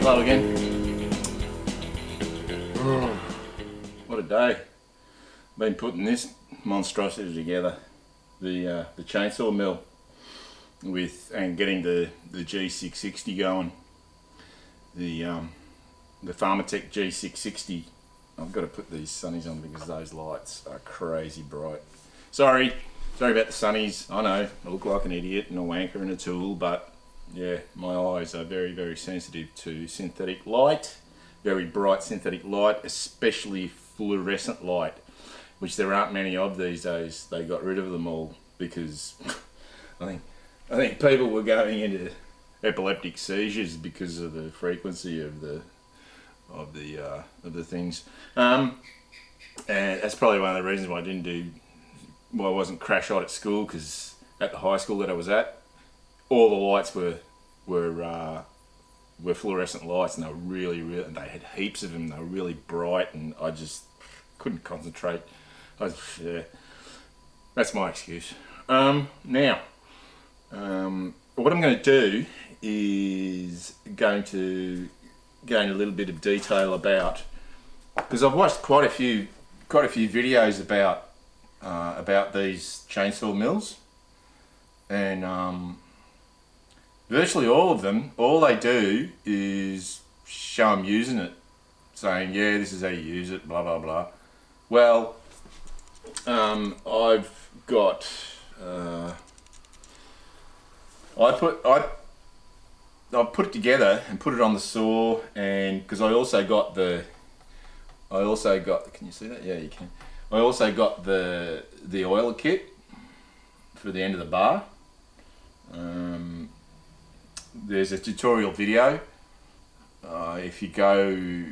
Hello again. What a day. Been putting this monstrosity together. The chainsaw mill and getting the G660 going. The Farmertec G660. I've got to put these sunnies on because those lights are crazy bright. Sorry about the sunnies. I know, I look like an idiot and a wanker and a tool, but yeah, my eyes are very, very sensitive to synthetic light, very bright synthetic light, especially fluorescent light, which there aren't many of these days. They got rid of them all because I think people were going into epileptic seizures because of the frequency of the things. And that's probably one of the reasons why I wasn't crash hot at school, because at the high school that I was at, all the lights were fluorescent lights, and they were really, and they had heaps of them. They were really bright, and I just couldn't concentrate. That's my excuse. Now, what I'm going to do is going to go into a little bit of detail about, because I've watched quite a few videos about these chainsaw mills, and virtually all of them, all they do is show them using it, saying, yeah, this is how you use it, blah blah blah. Well, I've got I put it together and put it on the saw, and because I also got, can you see that? Yeah, you can. I also got the oiler kit for the end of the bar. There's a tutorial video. If you go,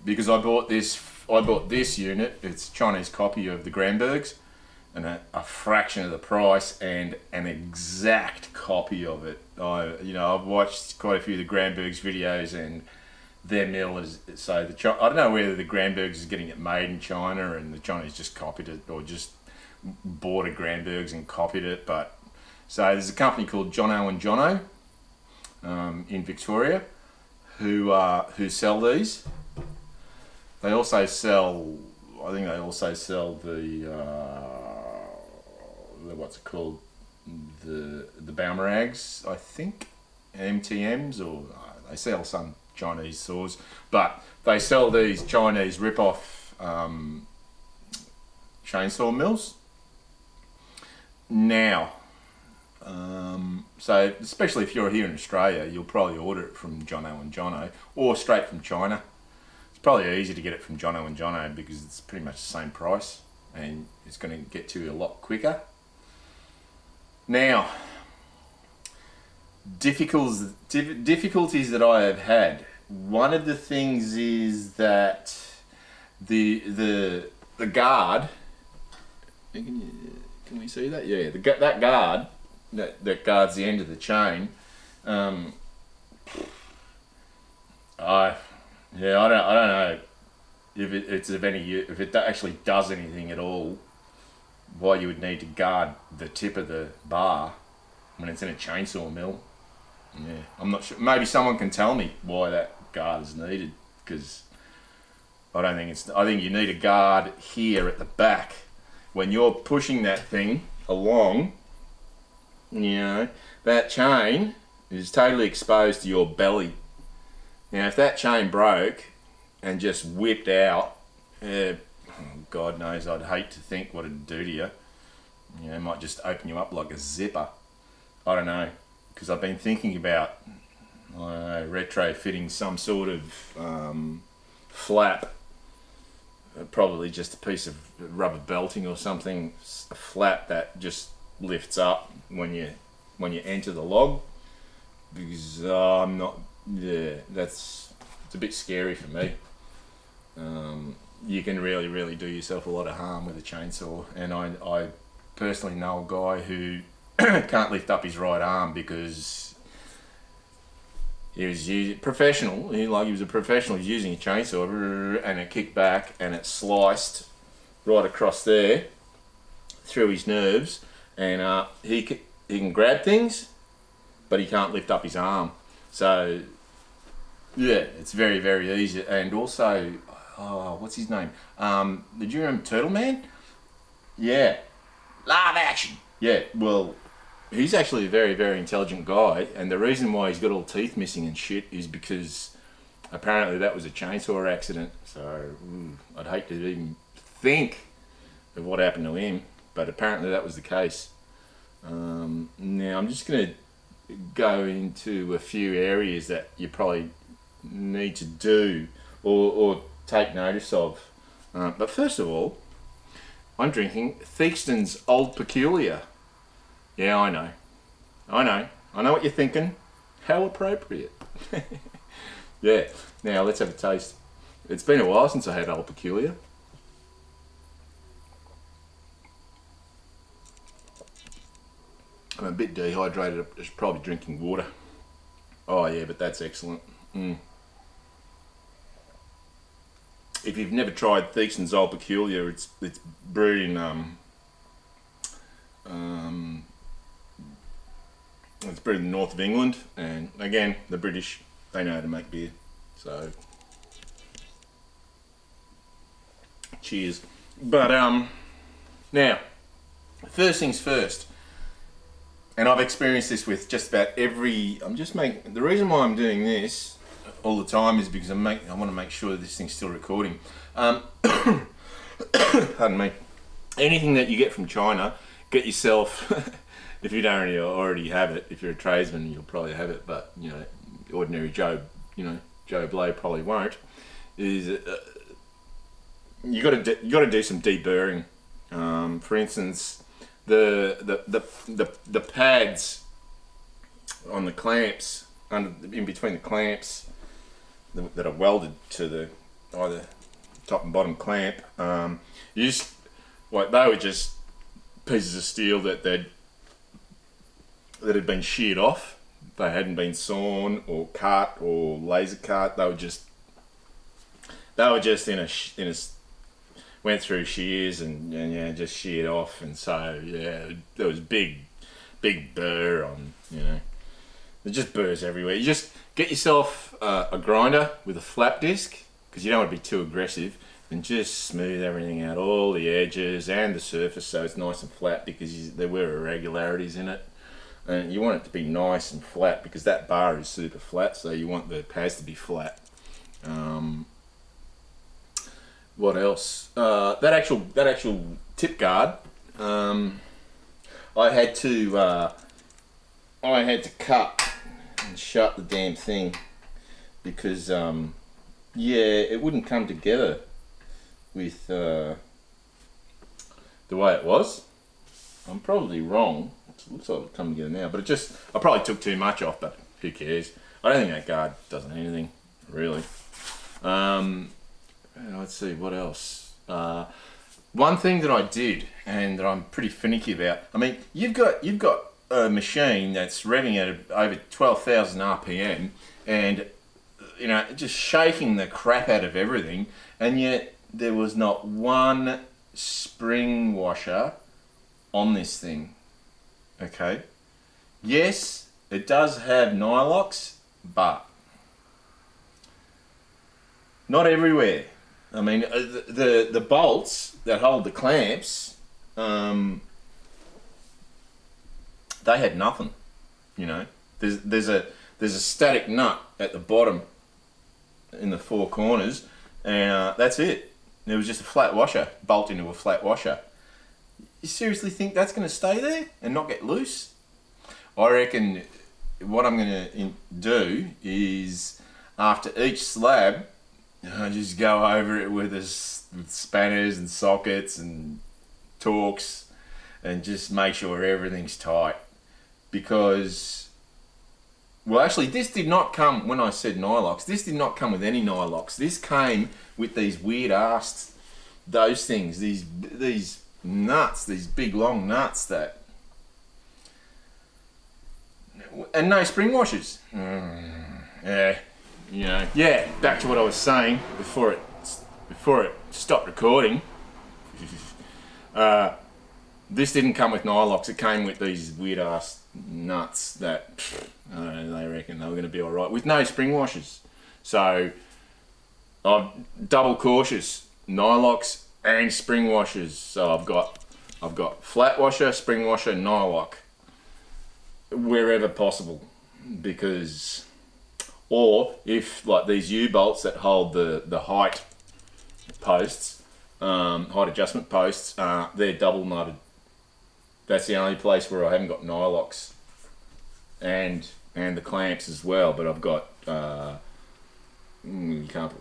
because I bought this unit. It's a Chinese copy of the Granbergs, and a fraction of the price, and an exact copy of it. I've watched quite a few of the Granbergs videos, and their mill is, so I don't know whether the Granbergs is getting it made in China and the Chinese just copied it, or just bought a Granbergs and copied it. But so there's a company called Jono and Jono in Victoria who sell these. They also sell, I think they also sell the what's it called, the Balmerags, I think, MTMs, or they sell some Chinese saws, but they sell these Chinese rip-off chainsaw mills now. So especially if you're here in Australia, you'll probably order it from Jono and Jono, or straight from China. It's probably easy to get it from Jono and Jono because it's pretty much the same price, and it's going to get to you a lot quicker. Now, difficulties that I have had. One of the things is that the guard. Can we see that? Yeah, that guard that guards the end of the chain. I don't know if it actually does anything at all. Why you would need to guard the tip of the bar when it's in a chainsaw mill. Yeah, I'm not sure. Maybe someone can tell me why that guard is needed, because I think you need a guard here at the back when you're pushing that thing along. That chain is totally exposed to your belly. Now, if that chain broke and just whipped out, God knows, I'd hate to think what it'd do to you. It might just open you up like a zipper. I don't know, because I've been thinking about retrofitting some sort of flap, probably just a piece of rubber belting or something, a flap that just lifts up when you enter the log, because it's a bit scary for me. You can really, really do yourself a lot of harm with a chainsaw, and I personally know a guy who can't lift up his right arm because he was professional. He was a professional. He was using a chainsaw, and it kicked back and it sliced right across there through his nerves, and he can grab things, but he can't lift up his arm. So Yeah, it's very, very easy. And also, oh, what's his name? Did you remember Turtle Man? Yeah. Live action. Yeah, well, he's actually a very, very intelligent guy. And the reason why he's got all teeth missing and shit is because apparently that was a chainsaw accident. So, I'd hate to even think of what happened to him. But apparently that was the case. Now, I'm just going to go into a few areas that you probably need to do or take notice of. But first of all, I'm drinking Theakston's Old Peculiar. Yeah, I know what you're thinking. How appropriate. Yeah, now let's have a taste. It's been a while since I had Old Peculiar. I'm a bit dehydrated. I'm just probably drinking water. Oh yeah, but that's excellent. If you've never tried Theakston's Old Peculiar, it's brewed in it's brewed in the north of England, and again, the British, they know how to make beer. So cheers. But now, first things first. And I've experienced this with just about every. The reason why I'm doing this all the time is because I want to make sure that this thing's still recording. Pardon me. Anything that you get from China, get yourself. If you don't already have it, if you're a tradesman, you'll probably have it. But ordinary Joe Blow probably won't. Is you got to do some deburring. For instance. The pads on the clamps, in between the clamps that are welded to the either top and bottom clamp, they were just pieces of steel that had been sheared off. They hadn't been sawn or cut or laser cut. They were just in a went through shears and just sheared off, and so there was big burr on, there's just burrs everywhere. You just get yourself a grinder with a flap disc, because you don't want to be too aggressive, and just smooth everything out, all the edges and the surface, so it's nice and flat, because there were irregularities in it, and you want it to be nice and flat because that bar is super flat, so you want the pads to be flat. What else? That actual tip guard, I had to cut and shut the damn thing because it wouldn't come together with the way it was. I'm probably wrong. It looks like it'll come together now, but I probably took too much off, but who cares? I don't think that guard does anything really. Let's see, what else? One thing that I did, and that I'm pretty finicky about. I mean, you've got a machine that's revving at over 12,000 RPM, and just shaking the crap out of everything, and yet there was not one spring washer on this thing. Okay. Yes, it does have nylox, but not everywhere. I mean, the bolts that hold the clamps, they had nothing. There's a static nut at the bottom in the four corners, and that's it. It was just a flat washer, bolt into a flat washer. You seriously think that's going to stay there and not get loose? I reckon what I'm going to do is, after each slab, I just go over it with spanners and sockets and torques, and just make sure everything's tight. Because, well, actually, this did not come, when I said nylox, this did not come with any nylox. This came with these weird ass, those things, these nuts, these big long nuts that, and no spring washers. Back to what I was saying before it stopped recording. This didn't come with nylox. It came with these weird ass nuts that I don't know, they reckon they were going to be all right with no spring washers. So I'm double cautious, nylox and spring washers. So I've got flat washer, spring washer, nylock wherever possible, because, or if like these U-bolts that hold the height posts, height adjustment posts, they're double nutted. That's the only place where I haven't got nylox, and the clamps as well. But I've got you can't,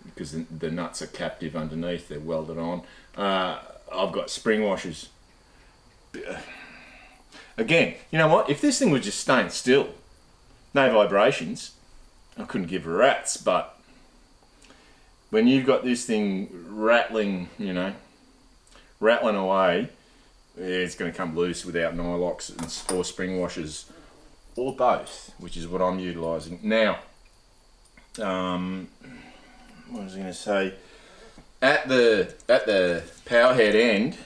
because the nuts are captive underneath. They're welded on. I've got spring washers. Again, you know what? If this thing was just staying still, no vibrations, I couldn't give a rat's. But when you've got this thing rattling, you know, rattling away, it's going to come loose without nylox or spring washers, or both, which is what I'm utilising. Now, what was I going to say? At the power head end,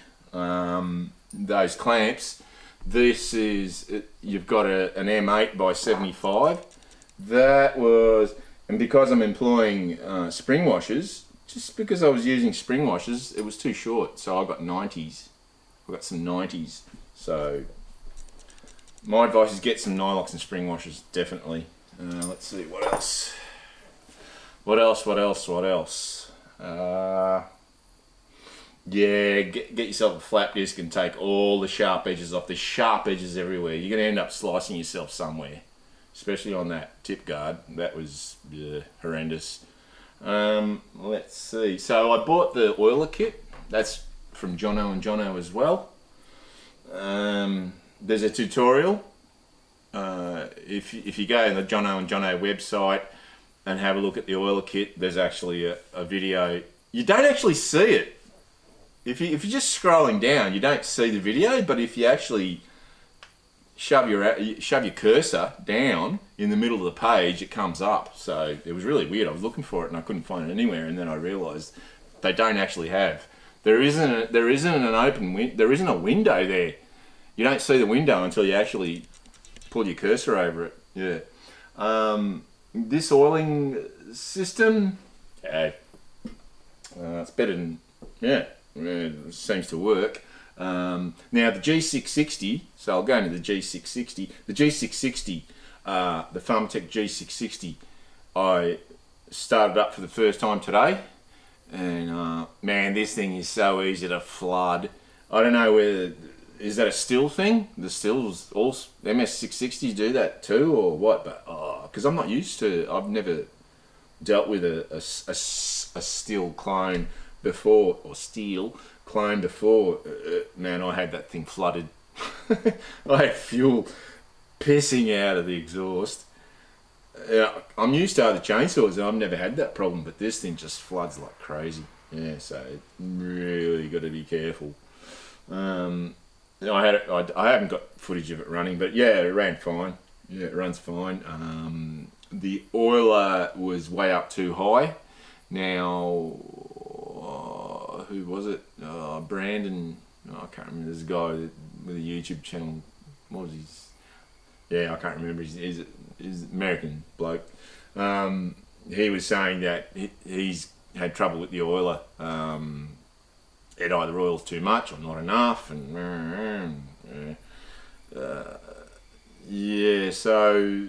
those clamps, this is, you've got an M8 by 75. That was, and because I'm employing spring washers, just because I was using spring washers, it was too short. So I got 90s. I got some 90s. So my advice is get some nylox and spring washers, definitely. Let's see, what else? What else? Yeah, get yourself a flap disc and take all the sharp edges off. There's sharp edges everywhere. You're going to end up slicing yourself somewhere, especially on that tip guard. That was horrendous. Let's see. So I bought the oiler kit. That's from Jono and Jono as well. There's a tutorial. If you go to the Jono and Jono website and have a look at the oiler kit, there's actually a video. You don't actually see it. If you're just scrolling down, you don't see the video, but if you actually shove your cursor down in the middle of the page, it comes up. So it was really weird. I was looking for it and I couldn't find it anywhere, and then I realised they don't actually have. There isn't a window there. You don't see the window until you actually pull your cursor over it. Yeah. This oiling system, it's better than, it seems to work. Now the G660, so I'll go into the G660. The G660, the Farmertec G660, I started up for the first time today, and man, this thing is so easy to flood. I don't know whether, is that a still thing? The stills, all MS660s do that too, or what? But because I'm not used to, I've never dealt with a steel clone before, or steel clone before. Man, I had that thing flooded. I had fuel pissing out of the exhaust. I'm used to other chainsaws and I've never had that problem, but this thing just floods like crazy. Yeah, so really got to be careful. I haven't got footage of it running, but yeah, it ran fine. Yeah, it runs fine. The oiler was way up too high. Now, who was it? Brandon. I can't remember. There's a guy with a YouTube channel. What was his? Yeah, I can't remember. He's an American bloke. He was saying that he's had trouble with the oiler. It either oils too much or not enough, and yeah. So,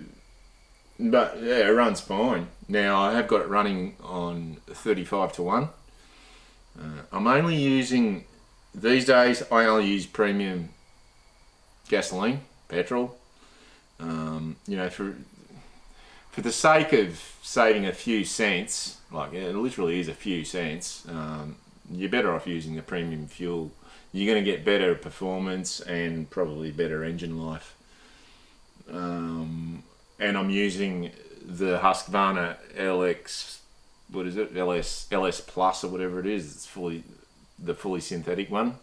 but yeah, it runs fine. Now I have got it running on 35:1. I'm only using, these days I only use premium gasoline, petrol. You know, for the sake of saving a few cents, like it literally is a few cents, you're better off using the premium fuel. You're going to get better performance and probably better engine life. And I'm using the Husqvarna LX, what is it, LS Plus or whatever it is. It's the fully synthetic one.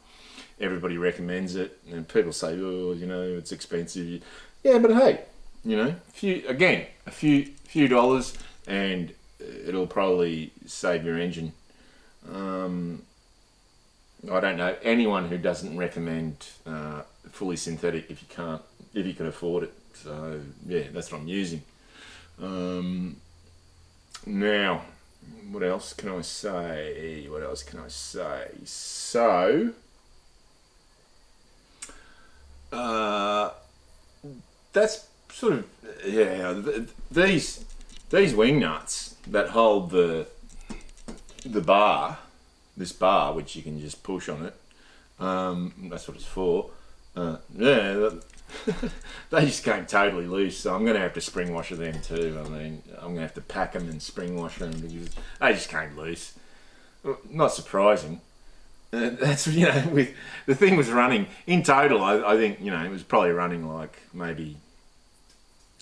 Everybody recommends it, and people say, oh, you know, it's expensive. Yeah, but hey, you know, a few dollars, and it'll probably save your engine. I don't know anyone who doesn't recommend fully synthetic if you can afford it. So yeah, that's what I'm using. Now, what else can I say? So, that's sort of, yeah, these wing nuts that hold the bar, this bar, which you can just push on it, that's what it's for. Yeah, they just came totally loose, so I'm going to have to spring washer them too. I mean, I'm going to have to pack them and spring wash them because they just came loose. Not surprising. That's, you know, with the thing was running in total. I think, you know, it was probably running like maybe,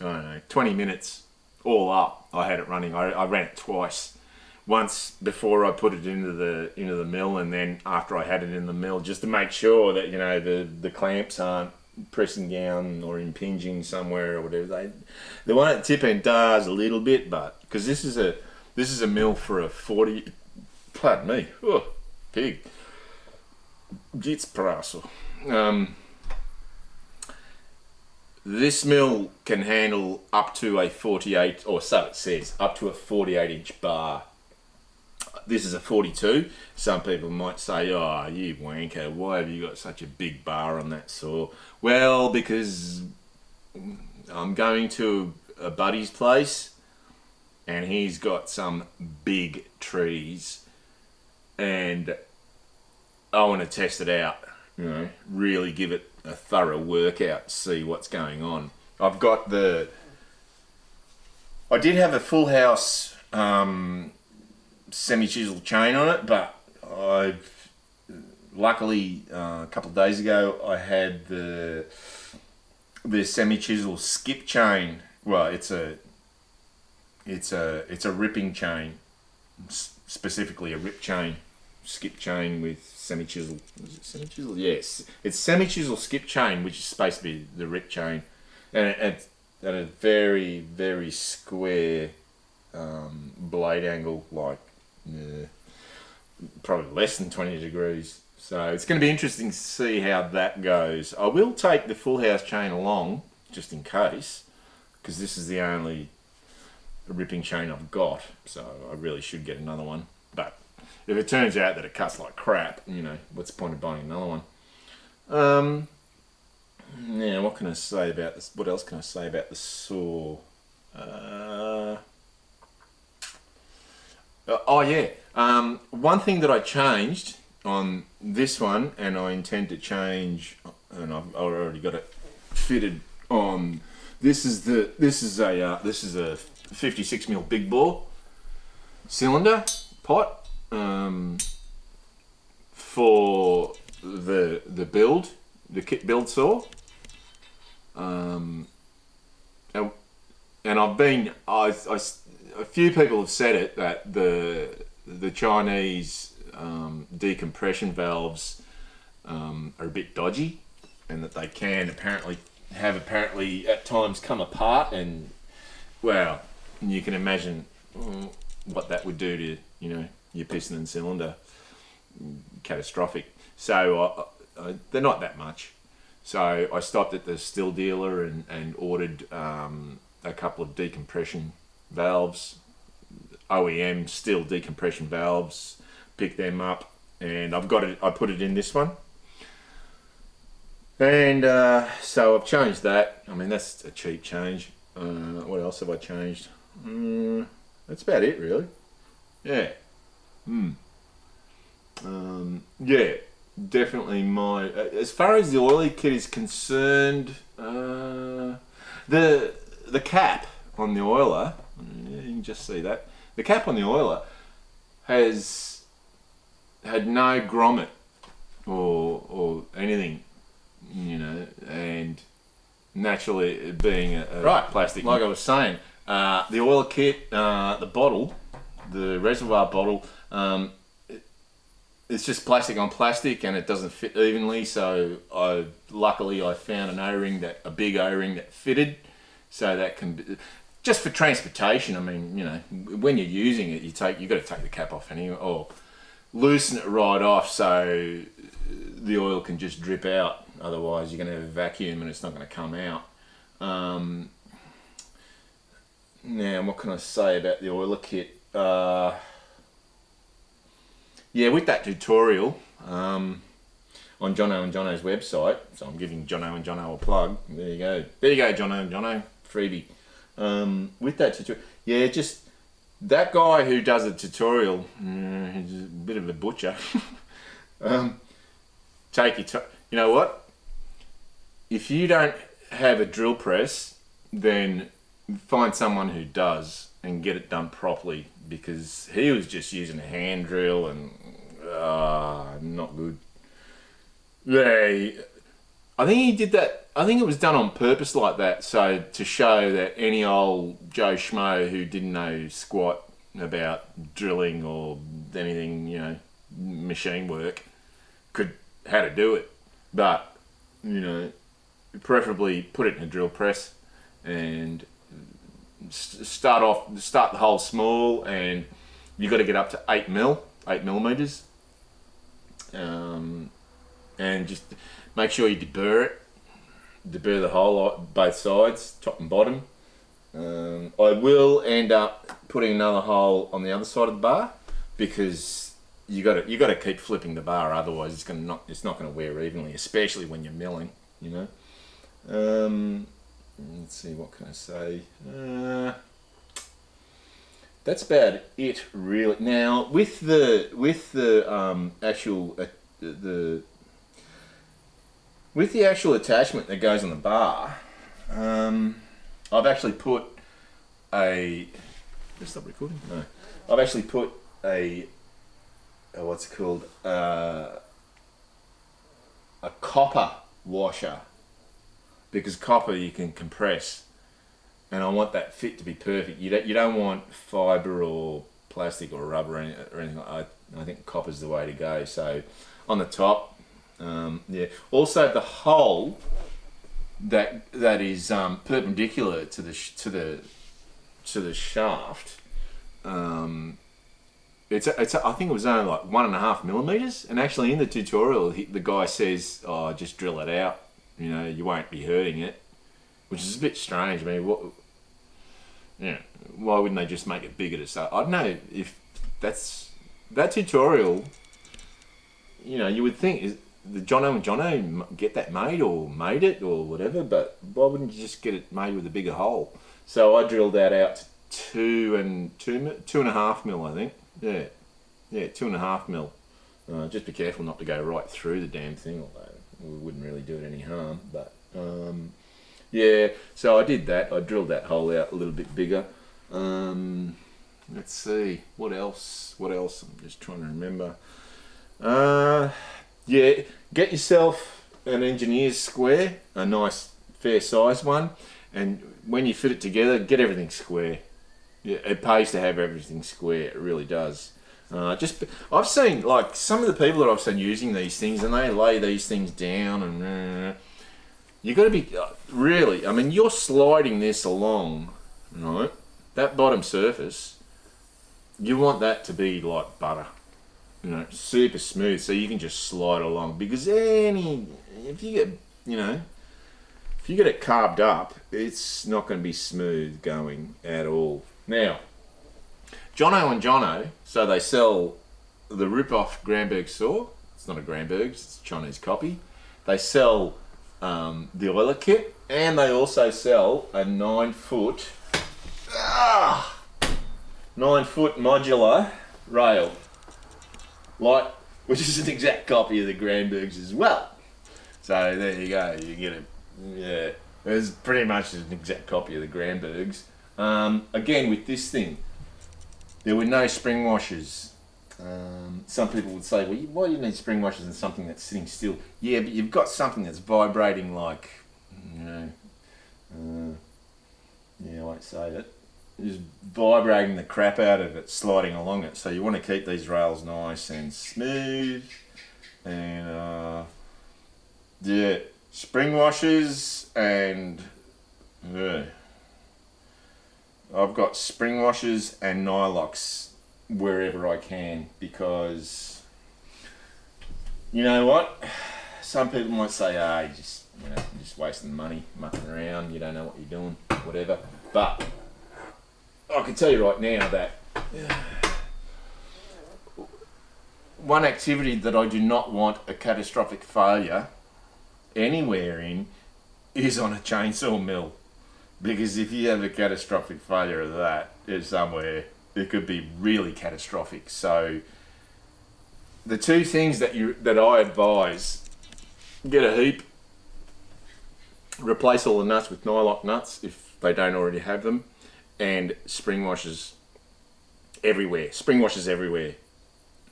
I don't know, 20 minutes all up. I had it running. I ran it twice. Once before I put it into the mill, and then after I had it in the mill, just to make sure that, you know, the clamps aren't pressing down or impinging somewhere or whatever. The one at tip end does a little bit, but because this is a mill for a 40. Pardon me, oh, pig. Jits praso. This mill can handle up to a 48, or so it says, up to a 48-inch bar. This is a 42. Some people might say, oh, you wanker, why have you got such a big bar on that saw? Well, because I'm going to a buddy's place and he's got some big trees and I want to test it out, you know, really give it a thorough workout, see what's going on. I did have a full house semi-chisel chain on it, but luckily a couple of days ago I had the semi-chisel skip chain. Well, it's a ripping chain, specifically a rip chain, skip chain with semi-chisel. Is it semi-chisel? Yes, it's semi-chisel skip chain, which is supposed to be the rip chain, and at a very, very square blade angle, like probably less than 20 degrees. So it's going to be interesting to see how that goes. I will take the full house chain along just in case, because this is the only ripping chain I've got, so I really should get another one. But if it turns out that it cuts like crap, you know, what's the point of buying another one? Now, what can I say about this? What else can I say about the saw? Oh yeah, one thing that I changed on this one, and I intend to change, and I've already got it fitted on. This is a 56mm big bore cylinder pot for the build, the kit build saw. And I've been, a few people have said it, that the Chinese decompression valves are a bit dodgy, and that they can apparently at times come apart, and well, you can imagine what that would do to, you know, your piston and cylinder. Catastrophic. So they're not that much. So I stopped at the still dealer and ordered a couple of decompression valves, OEM still decompression valves, picked them up, and I've got it. I put it in this one, and so I've changed that. I mean, that's a cheap change. What else have I changed? That's about it, really. Yeah. Yeah, definitely my. As far as the oily kit is concerned, the cap on the oiler, you can just see that the cap on the oiler has had no grommet or anything, you know, and naturally it being a plastic, like I was saying, the oil kit, the bottle, the reservoir bottle, it's just plastic on plastic and it doesn't fit evenly, so luckily I found a big O-ring that fitted, so that can be, just for transportation. I mean, you know, when you're using it, you've got to take the cap off anyway, or loosen it right off so the oil can just drip out. Otherwise, you're going to have a vacuum and it's not going to come out. Now, what can I say about the oiler kit? Yeah, with that tutorial on Jono and Jono's website, so I'm giving Jono and Jono a plug. There you go. There you go, Jono and Jono, freebie. With that tutorial, yeah, just that guy who does the tutorial, he's a bit of a butcher. Take your time. You know what? If you don't have a drill press, then find someone who does and get it done properly, because he was just using a hand drill and not good. Yeah, I think he did that. I think it was done on purpose like that, so to show that any old Joe Schmo who didn't know squat about drilling or anything, you know, machine work, could how to do it. But you know, preferably put it in a drill press and start the hole small, and you got to get up to 8 millimeters, and just make sure you deburr the hole both sides, top and bottom. I will end up putting another hole on the other side of the bar, because you got to keep flipping the bar, otherwise it's not going to wear evenly, especially when you're milling, you know. Let's see, what can I say? That's about it, really. Now, with the actual attachment that goes on the bar, I've actually put a. Just stop recording. No, I've actually put a what's it called? A copper washer. Because copper you can compress, and I want that fit to be perfect. You don't want fibre or plastic or rubber or anything like that. I think copper's the way to go. So on the top, yeah. Also the hole that is perpendicular to the shaft. I think it was only like 1.5 millimeters, and actually in the tutorial the guy says, "Oh, just drill it out. You know, you won't be hurting it," which is a bit strange. I mean, why wouldn't they just make it bigger to start? I don't know if that tutorial. You know, you would think is the Jono and Jono get that made or made it or whatever, but why wouldn't you just get it made with a bigger hole? So I drilled that out to 2.5 mil, I think. Yeah, 2.5 mil. Just be careful not to go right through the damn thing, although we wouldn't really do it any harm. But yeah, so I did that. I drilled that hole out a little bit bigger. Let's see, what else? I'm just trying to remember. Yeah, get yourself an engineer's square, a nice fair size one, and when you fit it together, get everything square. Yeah, it pays to have everything square. It really does. I've seen, like, some of the people that I've seen using these things, and they lay these things down, and you got to be really. I mean, you're sliding this along, right? That bottom surface, you want that to be like butter, you know, super smooth, so you can just slide along. Because if you get it carved up, it's not going to be smooth going at all. Now, Jono and Jono, so they sell the rip-off Granberg saw. It's not a Granberg, it's a Chinese copy. They sell the oiler kit, and they also sell a 9-foot modular rail light, which is an exact copy of the Granbergs as well. So there you go, you get it. Yeah, it's pretty much an exact copy of the Granbergs. Again, with this thing, there were no spring washers. Some people would say, well, why do you need spring washers in something that's sitting still? Yeah, but you've got something that's vibrating like, I won't say it. Just vibrating the crap out of it, sliding along it. So you want to keep these rails nice and smooth. And, yeah, spring washers and, I've got spring washers and nylox wherever I can, because you know what, some people might say, you're just wasting money mucking around, you don't know what you're doing, whatever. But I can tell you right now that one activity that I do not want a catastrophic failure anywhere in is on a chainsaw mill, because if you have a catastrophic failure of that, there's somewhere it could be really catastrophic. So the two things that I advise: get a heap, replace all the nuts with nylock nuts if they don't already have them, and spring washers everywhere. Spring washers everywhere.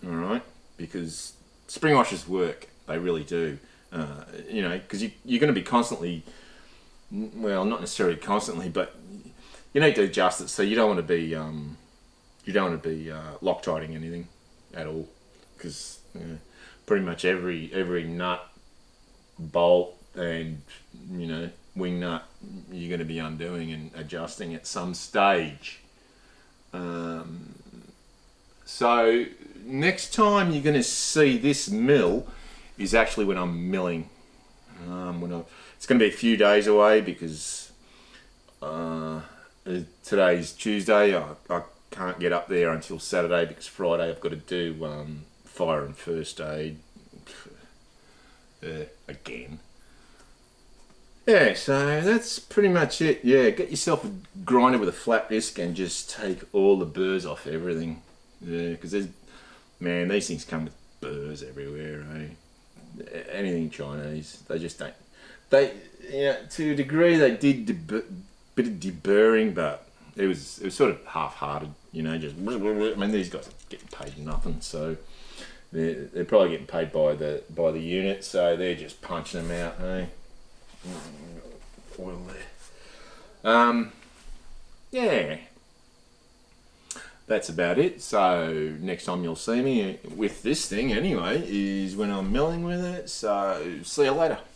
All right, because spring washers work. They really do. You know, because you're going to be constantly, well, not necessarily constantly, but you need to adjust it. So you don't want to be Loctiting anything at all, because pretty much every nut, bolt, and wing nut you're going to be undoing and adjusting at some stage. So next time you're going to see this mill is actually when I'm milling. It's going to be a few days away, because today's Tuesday. I can't get up there until Saturday, because Friday I've got to do fire and first aid again. Yeah, so that's pretty much it. Yeah, get yourself a grinder with a flat disc and just take all the burrs off everything. Yeah, because these things come with burrs everywhere, eh? Anything Chinese, they just don't. They, to a degree, they did a bit of deburring, but it was sort of half-hearted. Just these guys are getting paid nothing, so they're probably getting paid by the unit, so they're just punching them out, eh? Oil there. Yeah, that's about it. So next time you'll see me with this thing anyway is when I'm milling with it. So see you later.